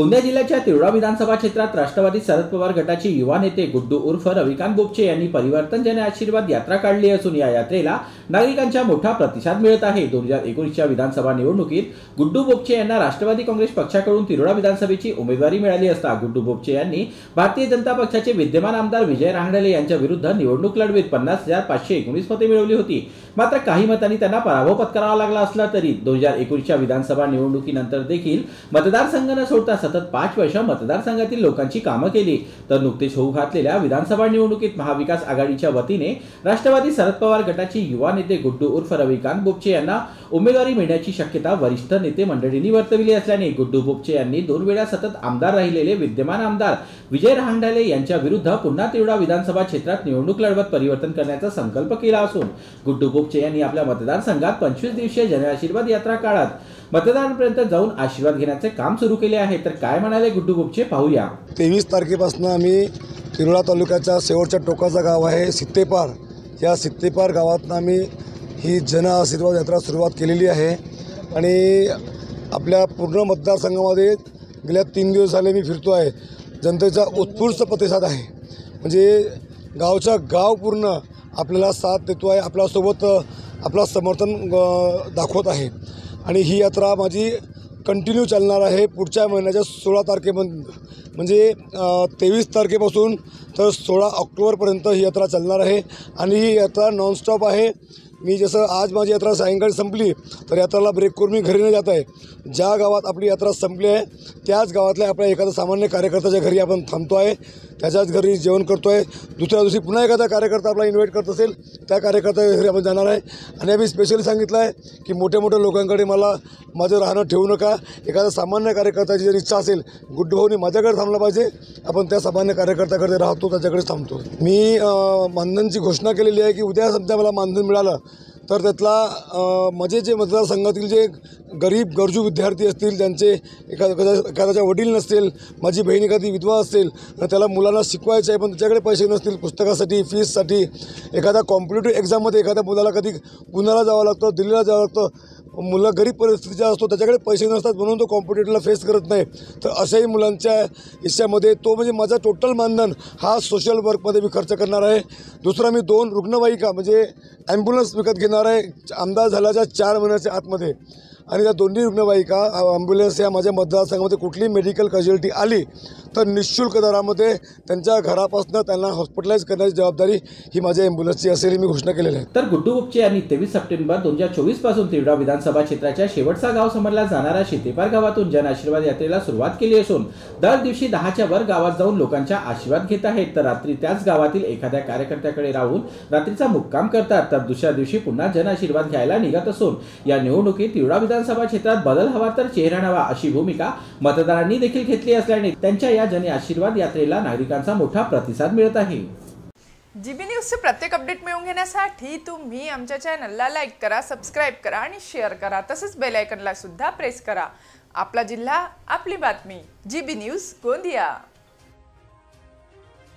गोंदिया जिल्ह्याच्या तिरोडा विधानसभा क्षेत्रात राष्ट्रवादी शरद पवार गटाचे युवा नेते गुड्डू उर्फ रविकांत बोपचे यांनी परिवर्तन जन आशीर्वाद यात्रा काढली असून या यात्रेला नागरिकांचा मोठा प्रतिसाद मिळत आहे। 2019च्या विधानसभा निवडणुकीत गुड्डू बोपचे यांना राष्ट्रवादी काँग्रेस पक्षाकडून तिरोडा विधानसभेची उमेदवारी मिळाली असता गुड्डू बोपचे यांनी भारतीय जनता पक्षाचे विद्यमान आमदार विजय रांगडले यांच्या विरुद्ध निवडणूक लढवीत 50,519 मते मिळवली होती। मात्र काही मतांनी त्यांना पराभव पत्करावा लागला असला तरी 2019च्या विधानसभा निवडणुकीनंतर देखील मतदारसंघ न सोडता सतत 5 वर्ष मतदारसंघातील लोकांची कामं केली। तर नुकतेच होऊ घातलेल्या विधानसभा निवडणुकीत महाविकास आघाडीच्या वतीने राष्ट्रवादी शरद पवार गटाचे युवा नेते गुड्डू उर्फ रविकांत बोपचे यांना उमेदवारी मिळण्याची शक्यता वरिष्ठ नेते मंडळींनी वर्तवली असल्याने गुड्डू बोपचे यांनी 2 वेळा सतत आमदार राहिलेले विद्यमान आमदार विजय रांगडले यांच्या विरुद्ध पुन्हा तिरोडा विधानसभा क्षेत्रात निवडणूक लढवत परिवर्तन करण्याचा संकल्प केला असून गुड्डू बोपचे यांनी आपल्या मतदारसंघात 25 दिवसीय जन आशीर्वाद यात्रा काढत मतदारांपर्यंत जाऊन आशीर्वाद घेण्याचे काम सुरू केले आहे। तर काय म्हणाले गुड्डू बोपचे पाहूया। 23 तारखेपासून आम्ही तिरोडा तालुक्याच्या शेवटच्या टोकाचा गाव आहे सित्तेपार, या सित्तेपार गावातून आम्ही ही जन आशीर्वाद यात्रा सुरुवात केलेली आहे आणि आपल्या पूर्ण मतदारसंघामध्ये गेल्या 3 दिवस झाले मी फिरतो आहे। जनतेचा उत्स्फूर्त प्रतिसाद आहे, म्हणजे गावच्या गाव पूर्ण आपल्याला साथ देतो आहे, आपल्यासोबत आपला समर्थन दाखवत आहे आणि ही यात्रा माझी कंटिन्यू चालणार आहे। पुढच्या महिन्याच्या 16 तारखेपर्यंत म्हणजे 23 तारखेपासून तर 16 ऑक्टोबरपर्यंत ही यात्रा चालणार आहे आणि ही यात्रा नॉनस्टॉप आहे। मी जसं आज माझी यात्रा सायंकाळी संपली तर यात्राला ब्रेक करून मी घरी न जात आहे। ज्या गावात आपली यात्रा संपली आहे त्याच गावातल्या आपल्या एखादा सामान्य कार्यकर्त्याच्या घरी आपण थांबतो आहे, त्याच्याच घरी जेवण करतो आहे। दुसऱ्या दिवशी पुन्हा एखादा कार्यकर्ता आपला इन्व्हाइट करत असेल त्या कार्यकर्त्याच्या घरी आपण जाणार आहे आणि आम्ही स्पेशली सांगितलं आहे की मोठ्या मोठ्या लोकांकडे मला माझं राहणं ठेवू नका। एखादा सामान्य कार्यकर्त्याची जर इच्छा असेल गुड्डू भाऊनी माझ्याकडे थांबलं पाहिजे, आपण त्या सामान्य कार्यकर्त्याकडे राहतो, त्याच्याकडे थांबतो। मी मानधनची घोषणा केलेली आहे की उद्या समजा मला मानधन मिळालं तर त्यातला माझे जे मतदारसंघातील जे गरीब गरजू विद्यार्थी असतील, ज्यांचे एखाद्याच्या वडील नसतील, माझी बहीण एखादी विधवा असेल आणि त्याला मुलांना शिकवायचं आहे पण त्याच्याकडे पैसे नसतील पुस्तकासाठी फीससाठी, एखादा कॉम्पिटिटिव्ह एक्झाममध्ये एखाद्या मुलाला कधी पुण्याला जावं लागतं, दिल्लीला जावं लागतं, मुलं गरीब परिस्थितीचा असतो, त्याच्याकडे पैसे नसतात म्हणून तो कॉम्पिटिटिव्हला फेस करत नाही, तर अशाही मुलांच्या हिश्श्यामध्ये तो म्हणजे माझा टोटल मानधन हा सोशल वर्कमध्ये मी खर्च करणार आहे। दुसरा मी 2 रुग्णवाहिका म्हणजे ॲम्ब्युलन्स विकत घेणार आहे आमदार झाल्याच्या 4 महिन्याच्या आतमध्ये आणि त्या दोन्ही रुग्णवाहिका ॲम्ब्युलन्स या माझ्या मतदारसंघामध्ये कुठली मेडिकल कॅज्युअलिटी आली तर निःशुल्क दरामध्ये त्यांच्या घरापासून त्यांना हॉस्पिटलाइज करण्याची जबाबदारी ही माझ्या ॲम्ब्युलन्सची असेल, मी घोषणा केलेली आहे। तर गुड्डू बोपचे यांनी 23 सप्टेंबर 2024 पासून तिरोडा विधानसभा क्षेत्राच्या शेवटचा गाव समजला जाणाऱ्या सित्तेपार गावातून जन आशीर्वाद यात्रेला सुरुवात केली असून दर दिवशी 10च्या वर गावात जाऊन लोकांचा आशीर्वाद घेत आहेत। तर रात्री त्याच गावातील एखाद्या कार्यकर्त्याकडे राहून रात्रीचा मुक्काम करतात, तर दुसऱ्या दिवशी पुन्हा जन आशीर्वाद घ्यायला निघत असून या निवडणुकीत तिरोडा विधानसभा क्षेत्रात बदल हवा तर चेहरा नवा अशी भूमिका मतदारांनी देखील घेतली असल्याने त्यांच्या या जन आशीर्वाद यात्रेला नागरिकांचा मोठा प्रतिसाद मिळत आहे। जीबी न्यूजचे प्रत्येक अपडेट मिळवून घेण्यासाठी तुम्ही आमच्या चॅनलला लाईक करा, सबस्क्राइब करा आणि शेअर करा, तसंच बेल आयकॉनला सुद्धा प्रेस करा। आपला जिल्हा आपली बातमी, जीबी न्यूज गोंदिया।